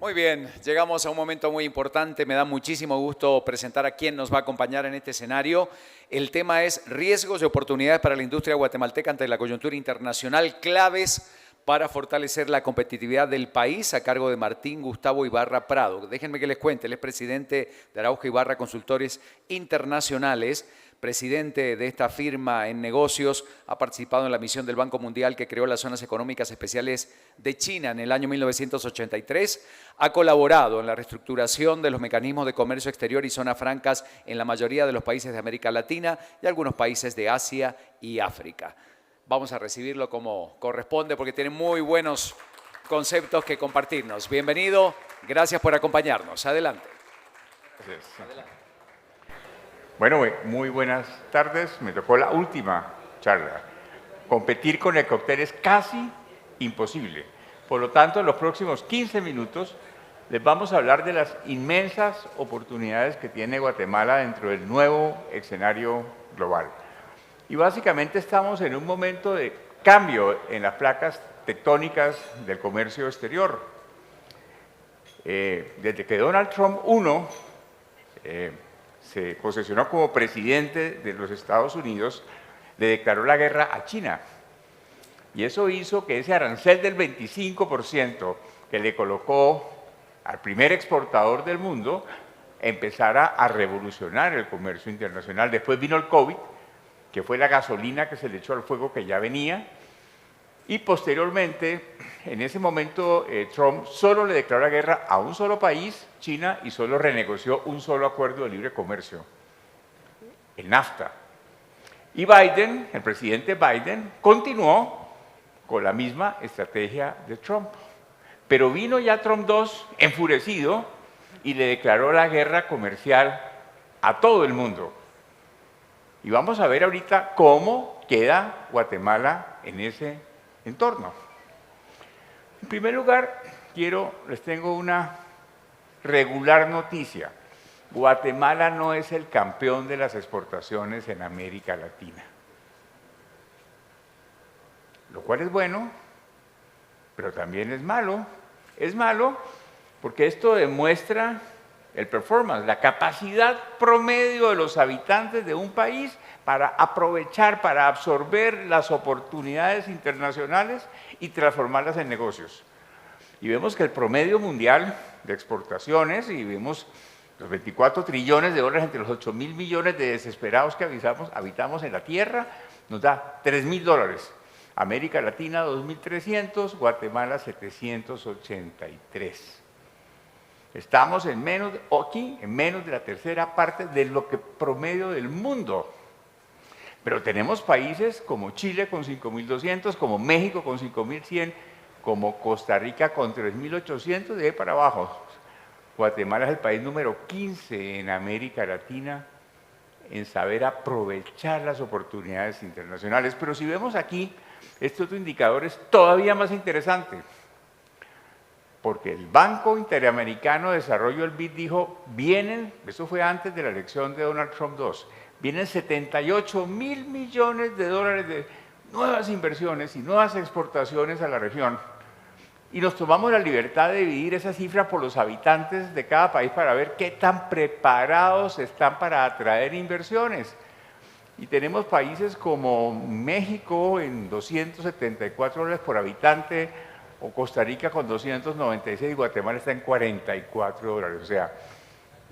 Muy bien, llegamos a un momento muy importante. Me da muchísimo gusto presentar a quien nos va a acompañar en este escenario. El tema es riesgos y oportunidades para la industria guatemalteca ante la coyuntura internacional, claves para fortalecer la competitividad del país, a cargo de Martín Gustavo Ibarra Prado. Déjenme que les cuente, él es presidente de Araujo Ibarra Consultores Internacionales, presidente de esta firma en negocios, ha participado en la misión del Banco Mundial que creó las zonas económicas especiales de China en el año 1983, ha colaborado en la reestructuración de los mecanismos de comercio exterior y zonas francas en la mayoría de los países de América Latina y algunos países de Asia y África. Vamos a recibirlo como corresponde porque tiene muy buenos conceptos que compartirnos. Bienvenido, gracias por acompañarnos. Adelante. Gracias. Adelante. Bueno, muy buenas tardes. Me tocó la última charla. Competir con el cóctel es casi imposible. Por lo tanto, en los próximos 15 minutos les vamos a hablar de las inmensas oportunidades que tiene Guatemala dentro del nuevo escenario global. Y básicamente estamos en un momento de cambio en las placas tectónicas del comercio exterior. Desde que Donald Trump I se posesionó como presidente de los Estados Unidos, le declaró la guerra a China. Y eso hizo que ese arancel del 25% que le colocó al primer exportador del mundo empezara a revolucionar el comercio internacional. Después vino el COVID, que fue la gasolina que se le echó al fuego que ya venía, y posteriormente, en ese momento, Trump solo le declaró la guerra a un solo país, China, y solo renegoció un solo acuerdo de libre comercio, el NAFTA. Y Biden, el presidente Biden, continuó con la misma estrategia de Trump. Pero vino ya Trump II enfurecido y le declaró la guerra comercial a todo el mundo. Y vamos a ver ahorita cómo queda Guatemala en ese entorno. En primer lugar, les tengo una regular noticia. Guatemala no es el campeón de las exportaciones en América Latina. Lo cual es bueno, pero también es malo. Es malo porque esto demuestra el performance, la capacidad promedio de los habitantes de un país para aprovechar, para absorber las oportunidades internacionales y transformarlas en negocios. Y vemos que el promedio mundial de exportaciones, y vemos los 24 trillones de dólares entre los 8.000 millones de desesperados que habitamos en la tierra, nos da 3.000 dólares. América Latina 2.300, Guatemala 783. Estamos en menos de la tercera parte de lo que promedio del mundo. Pero tenemos países como Chile con 5.200, como México con 5.100, como Costa Rica con 3.800, de ahí para abajo. Guatemala es el país número 15 en América Latina en saber aprovechar las oportunidades internacionales. Pero si vemos aquí, este otro indicador es todavía más interesante. Porque el Banco Interamericano de Desarrollo, el BID, dijo, eso fue antes de la elección de Donald Trump II, vienen 78.000 millones de dólares de nuevas inversiones y nuevas exportaciones a la región. Y nos tomamos la libertad de dividir esa cifra por los habitantes de cada país para ver qué tan preparados están para atraer inversiones. Y tenemos países como México en 274 dólares por habitante, o Costa Rica con 296, y Guatemala está en 44 dólares. O sea,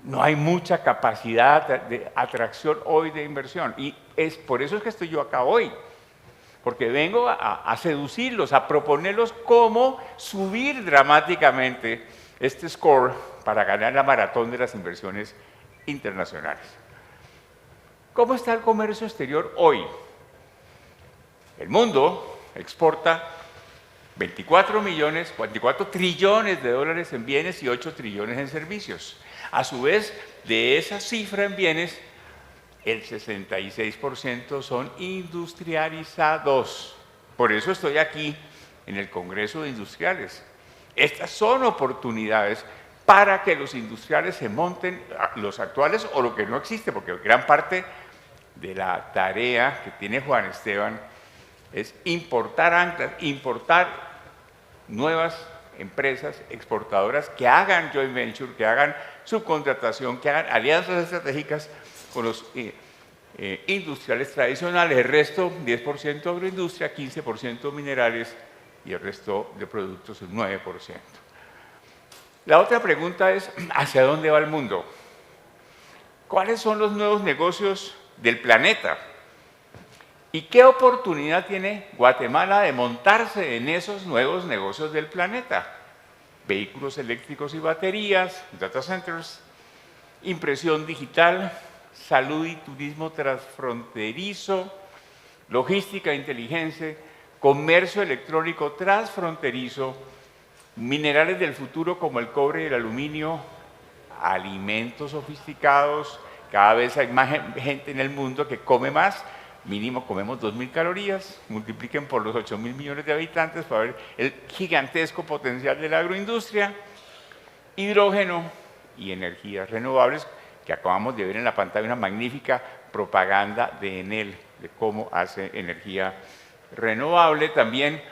no hay mucha capacidad de atracción hoy de inversión. Y por eso es que estoy yo acá hoy. Porque vengo a seducirlos, a proponerlos cómo subir dramáticamente este score para ganar la maratón de las inversiones internacionales. ¿Cómo está el comercio exterior hoy? El mundo exporta 24 trillones de dólares en bienes y 8 trillones en servicios. A su vez, de esa cifra en bienes, el 66% son industrializados. Por eso estoy aquí en el Congreso de Industriales. Estas son oportunidades para que los industriales se monten, los actuales o lo que no existe, porque gran parte de la tarea que tiene Juan Esteban es importar anclas, importar nuevas empresas exportadoras que hagan joint venture, que hagan subcontratación, que hagan alianzas estratégicas con los industriales tradicionales. El resto, 10% agroindustria, 15% minerales y el resto de productos, el 9%. La otra pregunta es, ¿hacia dónde va el mundo? ¿Cuáles son los nuevos negocios del planeta? ¿Y qué oportunidad tiene Guatemala de montarse en esos nuevos negocios del planeta? Vehículos eléctricos y baterías, data centers, impresión digital, salud y turismo transfronterizo, logística e inteligencia, comercio electrónico transfronterizo, minerales del futuro como el cobre y el aluminio, alimentos sofisticados. Cada vez hay más gente en el mundo que come más. Mínimo comemos 2.000 calorías, multipliquen por los 8.000 millones de habitantes para ver el gigantesco potencial de la agroindustria, hidrógeno y energías renovables, que acabamos de ver en la pantalla una magnífica propaganda de Enel, de cómo hace energía renovable. También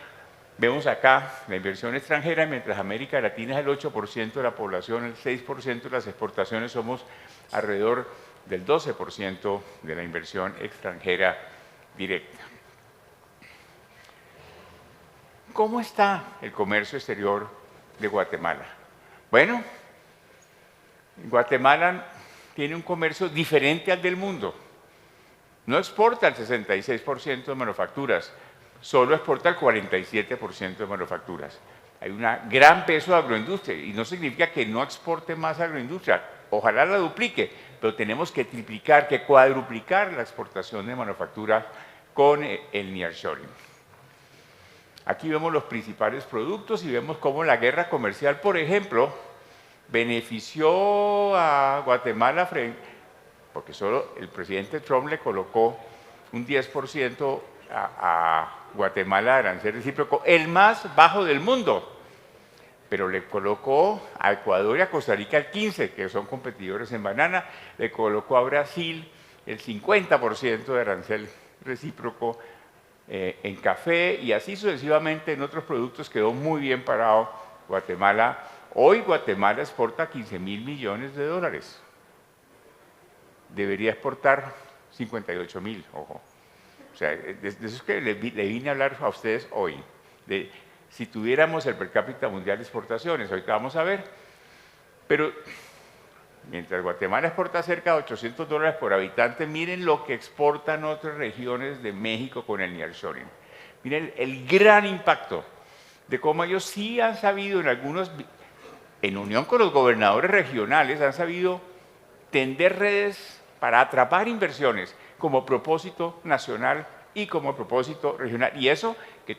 vemos acá la inversión extranjera, mientras América Latina es el 8% de la población, el 6% de las exportaciones, somos alrededor del 12% de la inversión extranjera directa. ¿Cómo está el comercio exterior de Guatemala? Bueno, Guatemala tiene un comercio diferente al del mundo. No exporta el 66% de manufacturas, solo exporta el 47% de manufacturas. Hay un gran peso de agroindustria y no significa que no exporte más agroindustria. Ojalá la duplique, pero tenemos que triplicar, que cuadruplicar la exportación de manufactura con el nearshoring. Aquí vemos los principales productos y vemos cómo la guerra comercial, por ejemplo, benefició a Guatemala, porque solo el presidente Trump le colocó un 10% a Guatemala de arancel recíproco, el más bajo del mundo, pero le colocó a Ecuador y a Costa Rica el 15%, que son competidores en banana, le colocó a Brasil el 50% de arancel recíproco en café, y así sucesivamente en otros productos quedó muy bien parado Guatemala. Hoy Guatemala exporta 15.000 millones de dólares. Debería exportar 58.000, ojo. O sea, de eso es que le vine a hablar a ustedes hoy, de si tuviéramos el per cápita mundial de exportaciones, ahorita vamos a ver, pero mientras Guatemala exporta cerca de $800 por habitante, miren lo que exportan otras regiones de México con el nearshoring. Miren el gran impacto de cómo ellos sí han sabido, en unión con los gobernadores regionales, han sabido tender redes para atrapar inversiones como propósito nacional y como propósito regional. Y eso que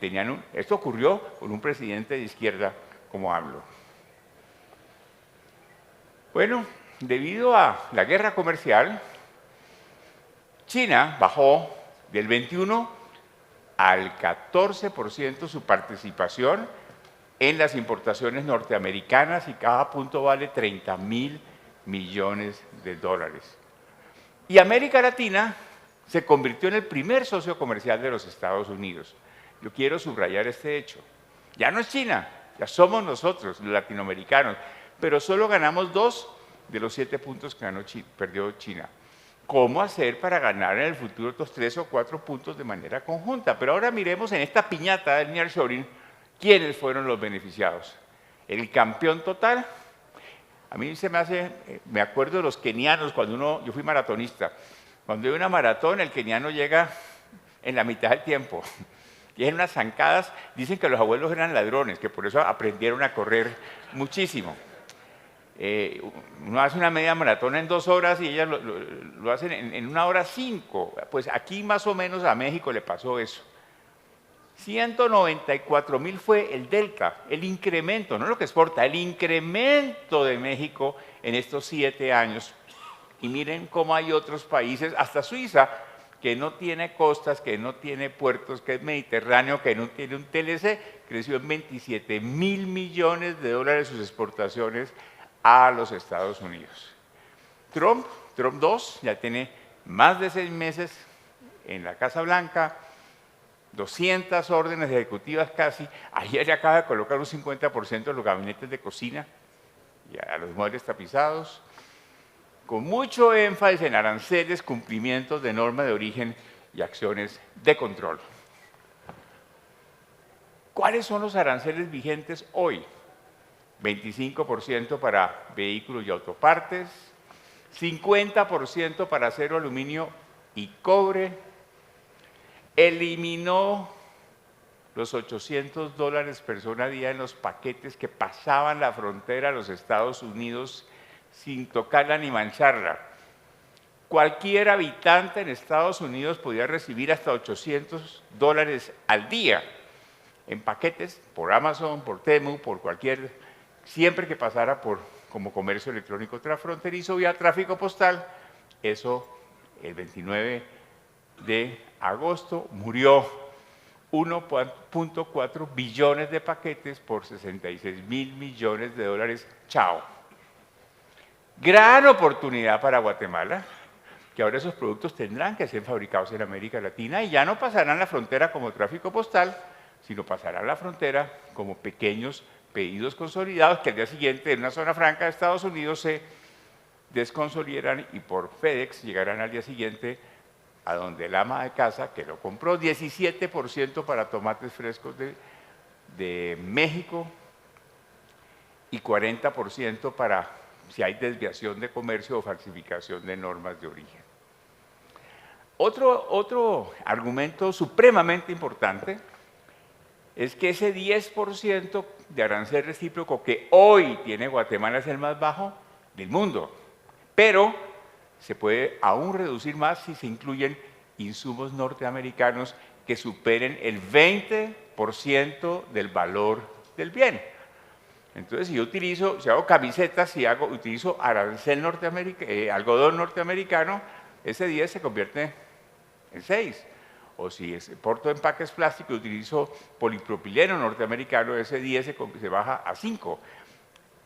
esto ocurrió con un presidente de izquierda como AMLO. Bueno, debido a la guerra comercial, China bajó del 21 al 14% su participación en las importaciones norteamericanas y cada punto vale $30.000 millones. Y América Latina se convirtió en el primer socio comercial de los Estados Unidos. Yo quiero subrayar este hecho. Ya no es China, ya somos nosotros, los latinoamericanos, pero solo ganamos 2 de los 7 puntos que perdió China. ¿Cómo hacer para ganar en el futuro otros 3 o 4 puntos de manera conjunta? Pero ahora miremos en esta piñata del nearshoring, ¿quiénes fueron los beneficiados? El campeón total. A mí me acuerdo de los kenianos, yo fui maratonista. Cuando hay una maratón, el keniano llega en la mitad del tiempo. Tienen unas zancadas, dicen que los abuelos eran ladrones, que por eso aprendieron a correr muchísimo. Uno hace una media maratón en 2 horas y ellas lo hacen en 1 hora 5. Pues aquí más o menos a México le pasó eso. 194.000 fue el delta, el incremento, no lo que exporta, el incremento de México en estos 7 años. Y miren cómo hay otros países, hasta Suiza, que no tiene costas, que no tiene puertos, que es mediterráneo, que no tiene un TLC, creció en $27.000 millones sus exportaciones a los Estados Unidos. Trump 2, ya tiene más de 6 meses en la Casa Blanca, 200 órdenes ejecutivas casi. Ayer ya acaba de colocar un 50% de los gabinetes de cocina y a los muebles tapizados, con mucho énfasis en aranceles, cumplimientos de normas de origen y acciones de control. ¿Cuáles son los aranceles vigentes hoy? 25% para vehículos y autopartes, 50% para acero, aluminio y cobre. Eliminó los $800 persona día en los paquetes que pasaban la frontera a los Estados Unidos sin tocarla ni mancharla. Cualquier habitante en Estados Unidos podía recibir hasta $800 al día en paquetes por Amazon, por Temu, por cualquier, siempre que pasara por como comercio electrónico transfronterizo vía tráfico postal. Eso el 29 de agosto murió 1.4 billones de paquetes por 66.000 millones de dólares. Chao. Gran oportunidad para Guatemala, que ahora esos productos tendrán que ser fabricados en América Latina y ya no pasarán la frontera como tráfico postal, sino pasarán la frontera como pequeños pedidos consolidados que al día siguiente en una zona franca de Estados Unidos se desconsolidarán y por FedEx llegarán al día siguiente a donde el ama de casa que lo compró. 17% para tomates frescos de México y 40% para si hay desviación de comercio o falsificación de normas de origen. Otro argumento supremamente importante es que ese 10% de arancel recíproco que hoy tiene Guatemala es el más bajo del mundo, pero se puede aún reducir más si se incluyen insumos norteamericanos que superen el 20% del valor del bien. Entonces, si yo utilizo, si hago camisetas, utilizo arancel algodón norteamericano, ese 10 se convierte en 6. O si porto empaques plásticos, utilizo polipropileno norteamericano, ese 10 se baja a 5.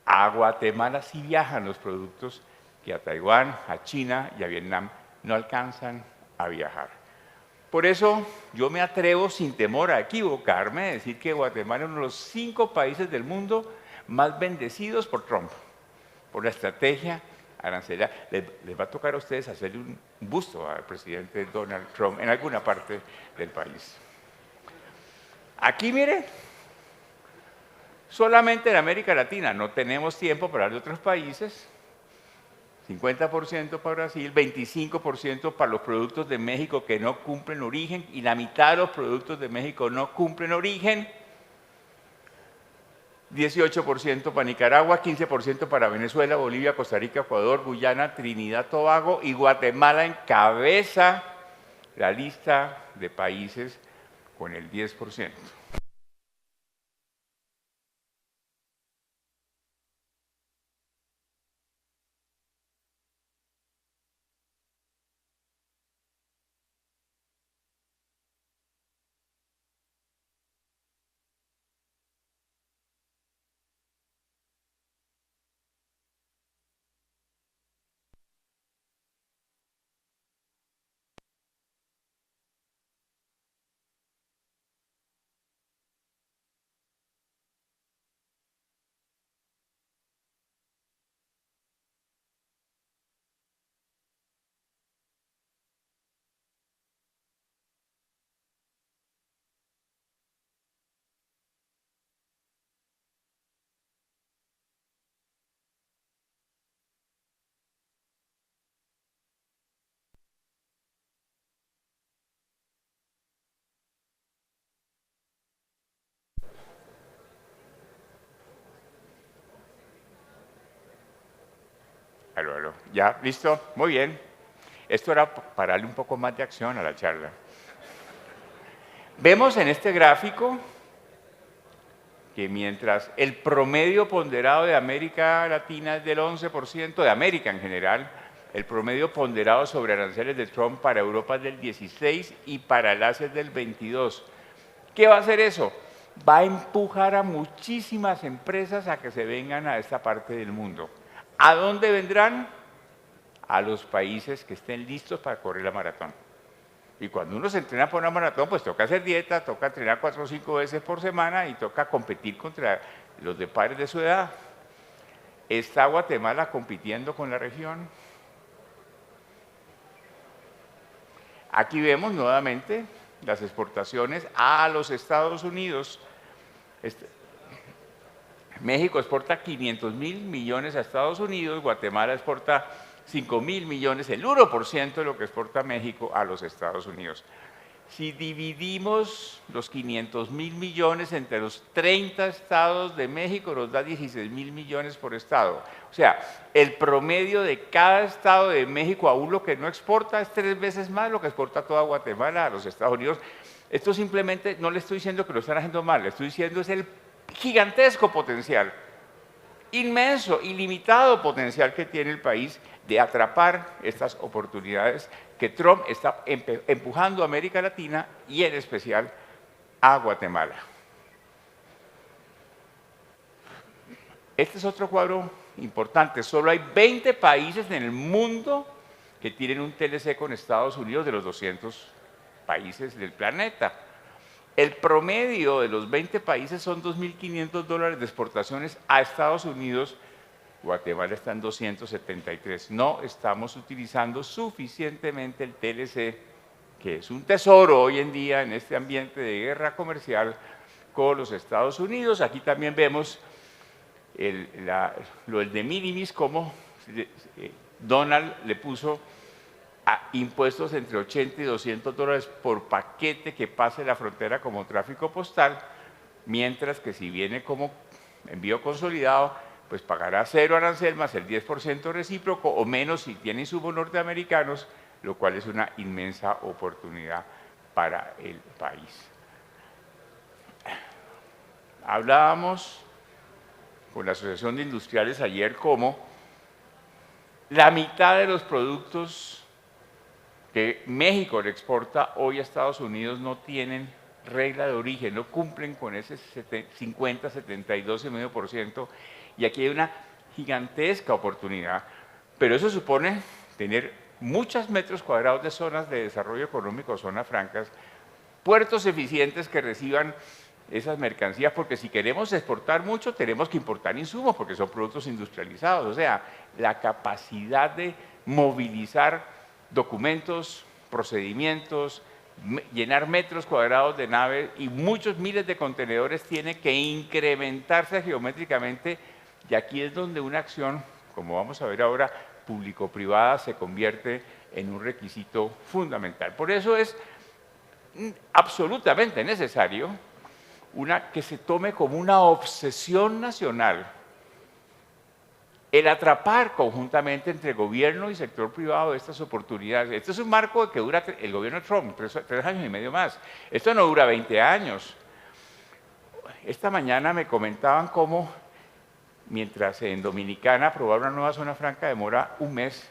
A Guatemala sí viajan los productos que a Taiwán, a China y a Vietnam no alcanzan a viajar. Por eso yo me atrevo sin temor a equivocarme a decir que Guatemala es uno de los 5 países del mundo más bendecidos por Trump, por la estrategia arancelaria. Les va a tocar a ustedes hacerle un busto al presidente Donald Trump en alguna parte del país. Aquí, mire, solamente en América Latina, no tenemos tiempo para hablar de otros países, 50% para Brasil, 25% para los productos de México que no cumplen origen y la mitad de los productos de México no cumplen origen, 18% para Nicaragua, 15% para Venezuela, Bolivia, Costa Rica, Ecuador, Guyana, Trinidad, Tobago y Guatemala encabeza la lista de países con el 10%. Aló. ¿Ya? ¿Listo? Muy bien. Esto era para darle un poco más de acción a la charla. Vemos en este gráfico que mientras el promedio ponderado de América Latina es del 11%, de América en general, el promedio ponderado sobre aranceles de Trump para Europa es del 16% y para el Asia es del 22%. ¿Qué va a hacer eso? Va a empujar a muchísimas empresas a que se vengan a esta parte del mundo. ¿A dónde vendrán? A los países que estén listos para correr la maratón. Y cuando uno se entrena para una maratón, pues toca hacer dieta, toca entrenar 4 o 5 veces por semana y toca competir contra los de pares de su edad. ¿Está Guatemala compitiendo con la región? Aquí vemos nuevamente las exportaciones a los Estados Unidos. México exporta 500.000 millones a Estados Unidos, Guatemala exporta 5.000 millones, el 1% de lo que exporta México a los Estados Unidos. Si dividimos los 500.000 millones entre los 30 estados de México, nos da 16.000 millones por estado. O sea, el promedio de cada estado de México, aún lo que no exporta, es 3 veces más lo que exporta toda Guatemala a los Estados Unidos. Esto simplemente, no le estoy diciendo que lo están haciendo mal, le estoy diciendo es el gigantesco potencial, inmenso, ilimitado potencial que tiene el país de atrapar estas oportunidades que Trump está empujando a América Latina y en especial a Guatemala. Este es otro cuadro importante. Solo hay 20 países en el mundo que tienen un TLC con Estados Unidos de los 200 países del planeta. El promedio de los 20 países son $2.500 de exportaciones a Estados Unidos. Guatemala está en 273. No estamos utilizando suficientemente el TLC, que es un tesoro hoy en día en este ambiente de guerra comercial con los Estados Unidos. Aquí también vemos lo del de minimis, como Donald le puso a impuestos entre 80 y $200 por paquete que pase la frontera como tráfico postal, mientras que si viene como envío consolidado, pues pagará 0 arancel más el 10% recíproco o menos si tiene insumos norteamericanos, lo cual es una inmensa oportunidad para el país. Hablábamos con la Asociación de Industriales ayer cómo la mitad de los productos que México le exporta hoy a Estados Unidos no tienen regla de origen, no cumplen con ese 50, 72,5%, y aquí hay una gigantesca oportunidad, pero eso supone tener muchos metros cuadrados de zonas de desarrollo económico, zonas francas, puertos eficientes que reciban esas mercancías, porque si queremos exportar mucho, tenemos que importar insumos, porque son productos industrializados, o sea, la capacidad de movilizar documentos, procedimientos, llenar metros cuadrados de naves y muchos miles de contenedores tiene que incrementarse geométricamente, y aquí es donde una acción, como vamos a ver ahora, público-privada se convierte en un requisito fundamental. Por eso es absolutamente necesario que se tome como una obsesión nacional el atrapar conjuntamente entre gobierno y sector privado estas oportunidades. Este es un marco que dura el gobierno de Trump, 3 años y medio más. Esto no dura 20 años. Esta mañana me comentaban cómo, mientras en Dominicana aprobar una nueva zona franca demora 1 mes,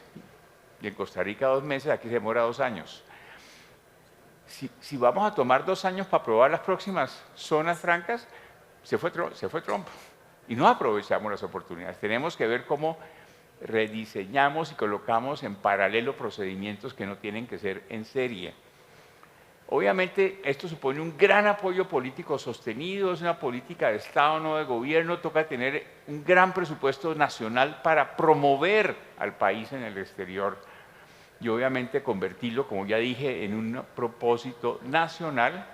y en Costa Rica 2 meses, aquí se demora 2 años. Si vamos a tomar 2 años para aprobar las próximas zonas francas, se fue Trump. Y no aprovechamos las oportunidades. Tenemos que ver cómo rediseñamos y colocamos en paralelo procedimientos que no tienen que ser en serie. Obviamente esto supone un gran apoyo político sostenido, es una política de Estado, no de gobierno, toca tener un gran presupuesto nacional para promover al país en el exterior y obviamente convertirlo, como ya dije, en un propósito nacional.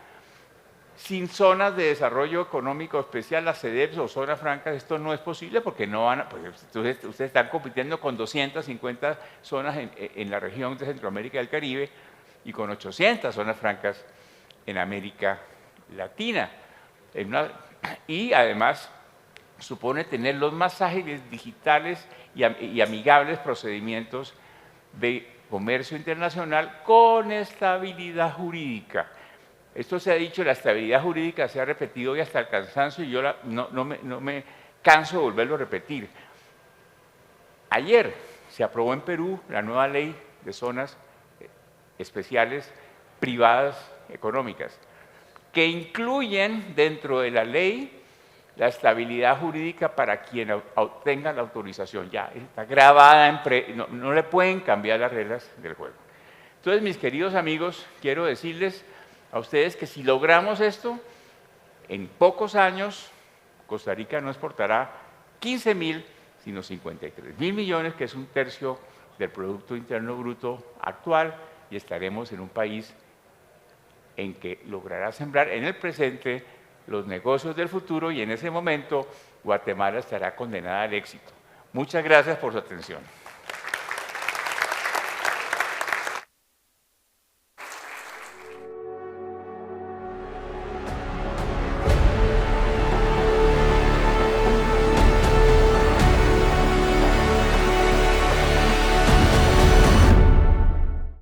Sin zonas de desarrollo económico especial, las CEDEPs o zonas francas, esto no es posible porque no van pues, ustedes están compitiendo con 250 zonas en la región de Centroamérica y el Caribe y con 800 zonas francas en América Latina. Y además supone tener los más ágiles, digitales y amigables procedimientos de comercio internacional con estabilidad jurídica. Esto se ha dicho, la estabilidad jurídica se ha repetido hoy hasta el cansancio y yo no me canso de volverlo a repetir. Ayer se aprobó en Perú la nueva ley de zonas especiales privadas económicas, que incluyen dentro de la ley la estabilidad jurídica para quien obtenga la autorización. Ya está grabada, no le pueden cambiar las reglas del juego. Entonces, mis queridos amigos, quiero decirles a ustedes que si logramos esto, en pocos años, Costa Rica no exportará 15.000, sino 53.000 millones, que es un tercio del Producto Interno Bruto actual, y estaremos en un país en que logrará sembrar en el presente los negocios del futuro, y en ese momento Guatemala estará condenada al éxito. Muchas gracias por su atención.